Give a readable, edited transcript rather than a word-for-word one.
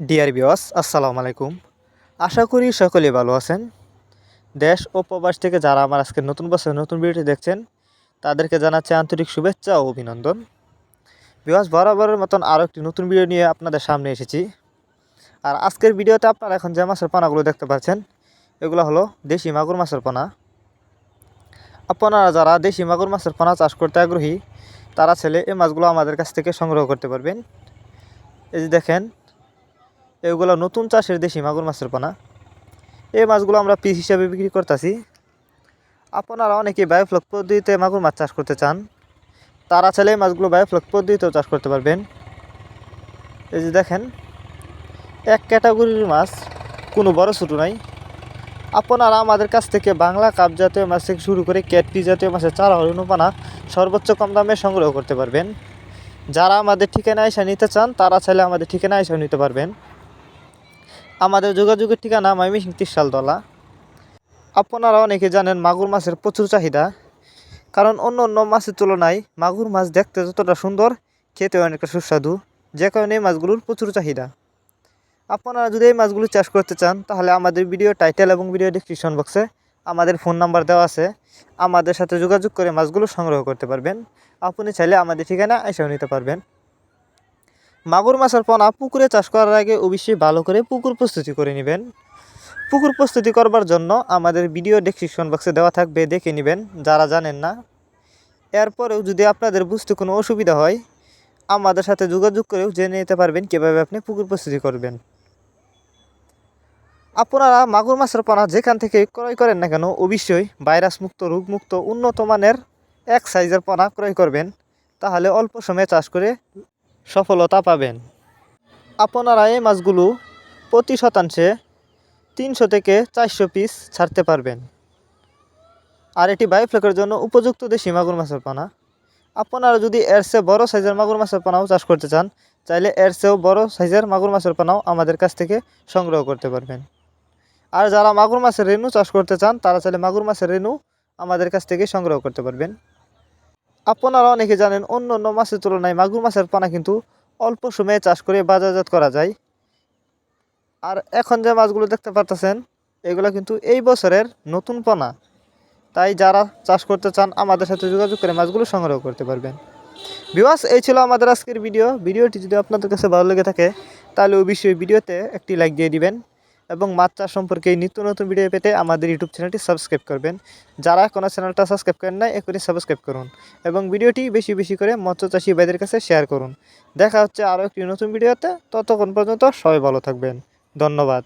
Dear viewers আসসালামু আলাইকুম। আশা করি সকলেই ভালো আছেন। দেশ ও প্রবাস থেকে যারা আমার আজকে নতুন বছরের নতুন ভিডিওটি দেখছেন তাদেরকে জানাচ্ছি আন্তরিক শুভেচ্ছা ও অভিনন্দন। ভিউয়ার্স, বরাবরের মতন আরও একটি নতুন ভিডিও নিয়ে আপনাদের সামনে এসেছি। আর আজকের ভিডিওতে আপনারা এখন যে মাছের পোনাগুলো দেখতে পাচ্ছেন এগুলো হলো দেশি মাগুর মাছের পোনা। আপনারা যারা দেশি মাগুর মাছের পোনা চাষ করতে আগ্রহী তারা ছেলে এই মাছগুলো আমাদের কাছ থেকে সংগ্রহ করতে পারবেন। এই যে দেখেন, এগুলো নতুন চাষের দেশি মাগুর মাছের পোনা। এই মাছগুলো আমরা পিস হিসাবে বিক্রি করতেছি। আপনারা অনেকে বায়োফ্লক পদ্ধতিতে মাগুর মাছ চাষ করতে চান, তারা চাইলে এই মাছগুলো বায়োফ্লক পদ্ধতিতেও চাষ করতে পারবেন। এই যে দেখেন, এক ক্যাটাগরির মাছ, কোনো বড় ছোটো নাই। আপনারা আমাদের কাছ থেকে বাংলা কাপ জাতীয় মাছ থেকে শুরু করে ক্যাটপি জাতীয় মাছের চারা হরিণপানা সর্বোচ্চ কম দামে সংগ্রহ করতে পারবেন। যারা আমাদের ঠিকানা এসে নিতে চান তারা চাইলে আমাদের ঠিকানা এসেও নিতে পারবেন। আমাদের যোগাযোগের ঠিকানা ময়মনসিংহ ত্রিশালতলা। আপনারা অনেকে জানেন মাগুর মাছের প্রচুর চাহিদা, কারণ অন্য অন্য মাছের তুলনায় মাগুর মাছ দেখতে যতটা সুন্দর, খেতে অনেকটা সুস্বাদু, যে কারণে এই মাছগুলোর প্রচুর চাহিদা। আপনারা যদি এই মাছগুলো চাষ করতে চান তাহলে আমাদের ভিডিও টাইটেল এবং ভিডিও ডিসক্রিপশন বক্সে আমাদের ফোন নাম্বার দেওয়া আছে, আমাদের সাথে যোগাযোগ করে মাছগুলো সংগ্রহ করতে পারবেন। আপনি চাইলে আমাদের ঠিকানা এসেও নিতে পারবেন। মাগুর মাছের পোনা পুকুরে চাষ করার আগে অবশ্যই ভালো করে পুকুর প্রস্তুতি করে নেবেন। পুকুর প্রস্তুতি করবার জন্য আমাদের ভিডিও ডেসক্রিপশন বক্সে দেওয়া থাকবে, দেখে নেবেন যারা জানেন না। এরপরেও যদি আপনাদের বুঝতে কোনো অসুবিধা হয় আমাদের সাথে যোগাযোগ করেও জেনে নিতে পারবেন কীভাবে আপনি পুকুর প্রস্তুতি করবেন। আপনারা মাগুর মাছের পোনা যেখান থেকে ক্রয় করেন না কেন অবশ্যই ভাইরাসমুক্ত, রোগমুক্ত, উন্নত মানের এক সাইজের পোনা ক্রয় করবেন, তাহলে অল্প সময়ে চাষ করে সফলতা পাবেন। আপনারা এই মাছগুলো প্রতি শতাংশে 300 থেকে 400 পিস ছাড়তে পারবেন। আর এটি বায়োফ্লকের জন্য উপযুক্ত দেশি মাগুর মাছের পোনা। আপনারা যদি এর চেয়ে বড়ো সাইজের মাগুর মাছের পোনাও চাষ করতে চান চাইলে এর চেয়েও বড়ো সাইজের মাগুর মাছের পোনাও আমাদের কাছ থেকে সংগ্রহ করতে পারবেন। আর যারা মাগুর মাছের রেণু চাষ করতে চান তারা চাইলে মাগুর মাছের রেণু আমাদের কাছ থেকে সংগ্রহ করতে পারবেন। আপনারা অনেকে জানেন অন্য অন্য মাছের তুলনায় মাগুর মাছের পোনা কিন্তু অল্প সময়ে চাষ করে বাজারজাত করা যায়। আর এখন যে মাছগুলো দেখতে পারতেছেন এগুলো কিন্তু এই বছরের নতুন পোনা, তাই যারা চাষ করতে চান আমাদের সাথে যোগাযোগ করে মাছগুলো সংগ্রহ করতে পারবেন। ভিউয়ার্স, এই ছিল আমাদের আজকের ভিডিওটি যদি আপনাদের কাছে ভালো লেগে থাকে তাহলে অবশ্যই ভিডিওতে একটি লাইক দিয়ে দিবেন এবং মাছ চাষ সম্পর্কে নিত্য নতুন ভিডিও পেতে আমাদের ইউটিউব চ্যানেলটি সাবস্ক্রাইব করবেন। যারা কোনো চ্যানেলটা সাবস্ক্রাইব করেন না এখনই সাবস্ক্রাইব করুন এবং ভিডিওটি বেশি বেশি করে মৎস্য চাষী ভাইদের কাছে শেয়ার করুন। দেখা হচ্ছে আরও একটি নতুন ভিডিওতে, ততক্ষণ পর্যন্ত সবাই ভালো থাকবেন। ধন্যবাদ।